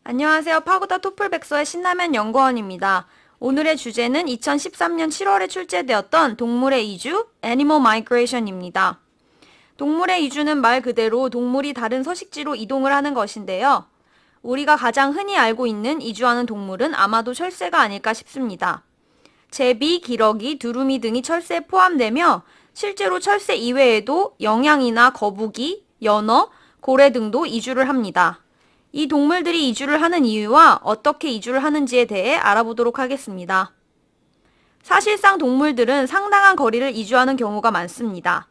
안녕하세요. 파고다 토플백서의 신라면 연구원입니다. 오늘의 주제는 2013년 7월에 출제되었던 동물의 이주, Animal Migration입니다. 동물의 이주는 말 그대로 동물이 다른 서식지로 이동을 하는 것인데요. 우리가 가장 흔히 알고 있는 이주하는 동물은 아마도 철새가 아닐까 싶습니다. 제비, 기러기, 두루미 등이 철새에 포함되며 실제로 철새 이외에도 영양이나 거북이, 연어, 고래 등도 이주를 합니다. 이 동물들이 이주를 하는 이유와 어떻게 이주를 하는지에 대해 알아보도록 하겠습니다. 사실상 동물들은 상당한 거리를 이주하는 경우가 많습니다.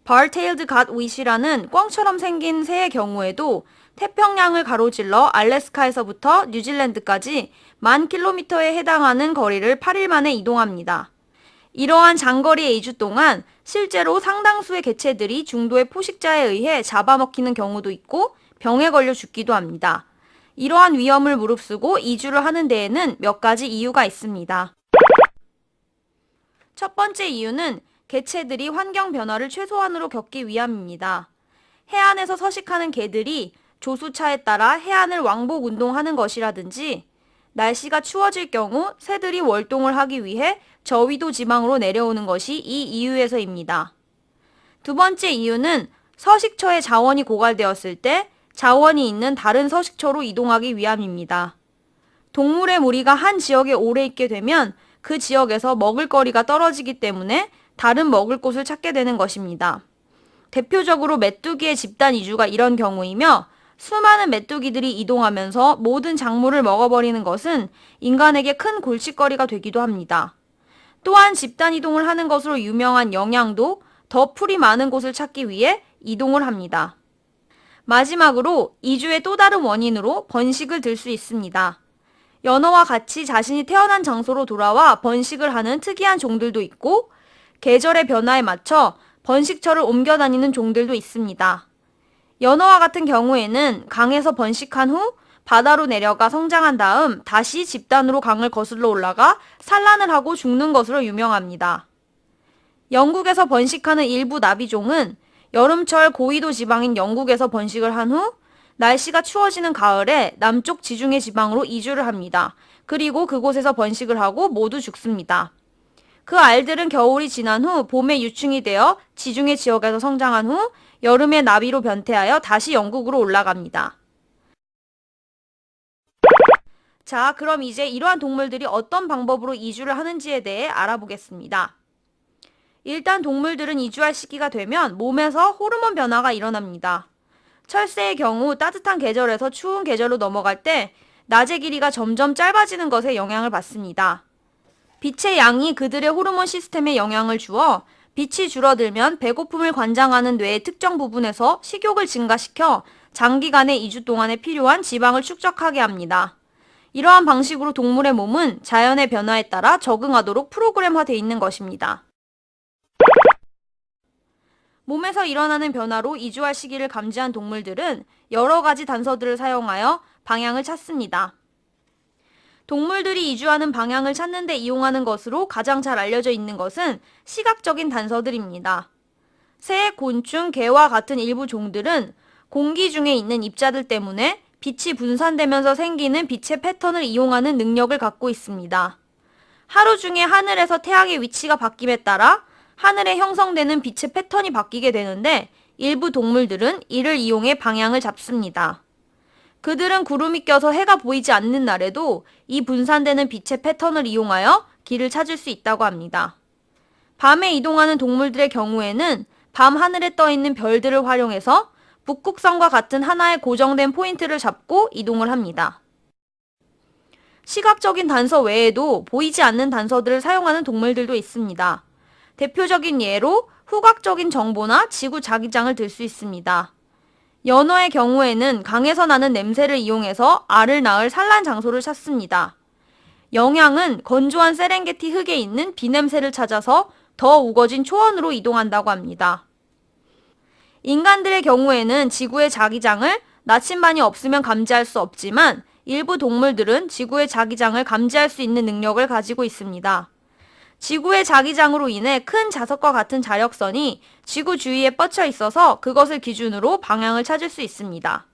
Bar-tailed godwit이라는 꿩처럼 생긴 새의 경우에도 태평양을 가로질러 알래스카에서부터 뉴질랜드까지 10,000km에 해당하는 거리를 8일 만에 이동합니다. 이러한 장거리의 이주 동안 실제로 상당수의 개체들이 중도의 포식자에 의해 잡아먹히는 경우도 있고 병에 걸려 죽기도 합니다. 이러한 위험을 무릅쓰고 이주를 하는 데에는 몇 가지 이유가 있습니다. 첫 번째 이유는 개체들이 환경 변화를 최소한으로 겪기 위함입니다. 해안에서 서식하는 개들이 조수차에 따라 해안을 왕복 운동하는 것이라든지 날씨가 추워질 경우 새들이 월동을 하기 위해 저위도 지방으로 내려오는 것이 이 이유에서입니다. 두 번째 이유는 서식처의 자원이 고갈되었을 때 자원이 있는 다른 서식처로 이동하기 위함입니다. 동물의 무리가 한 지역에 오래 있게 되면 그 지역에서 먹을거리가 떨어지기 때문에 다른 먹을 곳을 찾게 되는 것입니다. 대표적으로 메뚜기의 집단 이주가 이런 경우이며 수많은 메뚜기들이 이동하면서 모든 작물을 먹어버리는 것은 인간에게 큰 골칫거리가 되기도 합니다. 또한 집단 이동을 하는 것으로 유명한 영양도 더 풀이 많은 곳을 찾기 위해 이동을 합니다. 마지막으로 이주의 또 다른 원인으로 번식을 들 수 있습니다. 연어와 같이 자신이 태어난 장소로 돌아와 번식을 하는 특이한 종들도 있고 계절의 변화에 맞춰 번식처를 옮겨 다니는 종들도 있습니다. 연어와 같은 경우에는 강에서 번식한 후 바다로 내려가 성장한 다음 다시 집단으로 강을 거슬러 올라가 산란을 하고 죽는 것으로 유명합니다. 영국에서 번식하는 일부 나비종은 여름철 고緯도 지방인 영국에서 번식을 한 후 날씨가 추워지는 가을에 남쪽 지중해 지방으로 이주를 합니다. 그리고 그곳에서 번식을 하고 모두 죽습니다. 그 알들은 겨울이 지난 후 봄에 유충이 되어 지중해 지역에서 성장한 후 여름에 나비로 변태하여 다시 영국으로 올라갑니다. 자, 그럼 이제 이러한 동물들이 어떤 방법으로 이주를 하는지에 대해 알아보겠습니다. 일단 동물들은 이주할 시기가 되면 몸에서 호르몬 변화가 일어납니다. 철새의 경우 따뜻한 계절에서 추운 계절로 넘어갈 때 낮의 길이가 점점 짧아지는 것에 영향을 받습니다. 빛의 양이 그들의 호르몬 시스템에 영향을 주어 빛이 줄어들면 배고픔을 관장하는 뇌의 특정 부분에서 식욕을 증가시켜 장기간의 이주 동안에 필요한 지방을 축적하게 합니다. 이러한 방식으로 동물의 몸은 자연의 변화에 따라 적응하도록 프로그램화되어 있는 것입니다. 몸에서 일어나는 변화로 이주할 시기를 감지한 동물들은 여러 가지 단서들을 사용하여 방향을 찾습니다. 동물들이 이주하는 방향을 찾는 데 이용하는 것으로 가장 잘 알려져 있는 것은 시각적인 단서들입니다. 새, 곤충, 개와 같은 일부 종들은 공기 중에 있는 입자들 때문에 빛이 분산되면서 생기는 빛의 패턴을 이용하는 능력을 갖고 있습니다. 하루 중에 하늘에서 태양의 위치가 바뀜에 따라 하늘에 형성되는 빛의 패턴이 바뀌게 되는데 일부 동물들은 이를 이용해 방향을 잡습니다. 그들은 구름이 껴서 해가 보이지 않는 날에도 이 분산되는 빛의 패턴을 이용하여 길을 찾을 수 있다고 합니다. 밤에 이동하는 동물들의 경우에는 밤 하늘에 떠 있는 별들을 활용해서 북극성과 같은 하나의 고정된 포인트를 잡고 이동을 합니다. 시각적인 단서 외에도 보이지 않는 단서들을 사용하는 동물들도 있습니다. 대표적인 예로 후각적인 정보나 지구 자기장을 들 수 있습니다. 연어의 경우에는 강에서 나는 냄새를 이용해서 알을 낳을 산란 장소를 찾습니다. 영양은 건조한 세렝게티 흙에 있는 비냄새를 찾아서 더 우거진 초원으로 이동한다고 합니다. 인간들의 경우에는 지구의 자기장을 나침반이 없으면 감지할 수 없지만 일부 동물들은 지구의 자기장을 감지할 수 있는 능력을 가지고 있습니다. 지구의 자기장으로 인해 큰 자석과 같은 자력선이 지구 주위에 뻗쳐 있어서 그것을 기준으로 방향을 찾을 수 있습니다.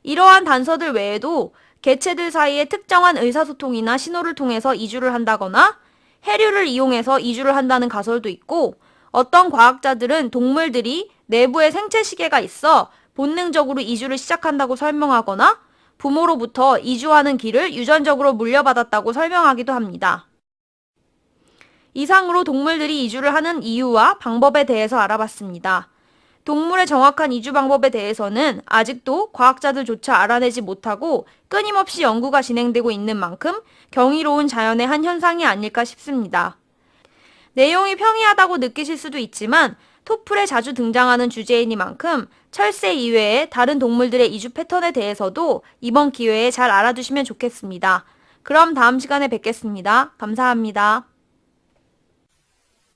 이러한 단서들 외에도 개체들 사이의 특정한 의사소통이나 신호를 통해서 이주를 한다거나 해류를 이용해서 이주를 한다는 가설도 있고, 어떤 과학자들은 동물들이 내부에 생체 시계가 있어 본능적으로 이주를 시작한다고 설명하거나 부모로부터 이주하는 길을 유전적으로 물려받았다고 설명하기도 합니다. 이상으로 동물들이 이주를 하는 이유와 방법에 대해서 알아봤습니다. 동물의 정확한 이주 방법에 대해서는 아직도 과학자들조차 알아내지 못하고 끊임없이 연구가 진행되고 있는 만큼 경이로운 자연의 한 현상이 아닐까 싶습니다. 내용이 평이하다고 느끼실 수도 있지만 토플에 자주 등장하는 주제이니만큼 철새 이외의 다른 동물들의 이주 패턴에 대해서도 이번 기회에 잘 알아두시면 좋겠습니다. 그럼 다음 시간에 뵙겠습니다. 감사합니다.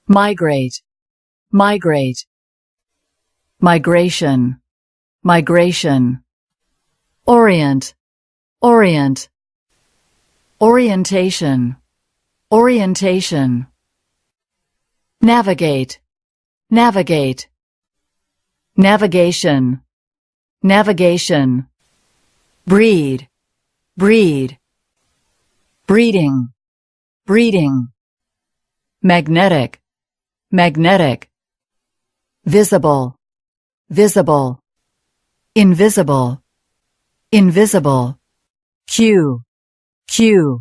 migrate, migrate, migration, migration, orient, orient, orientation, orientation, navigate, navigate, navigation, navigation, breed, breed, breeding, breeding, magnetic, magnetic, visible, visible, invisible, invisible, cue, cue,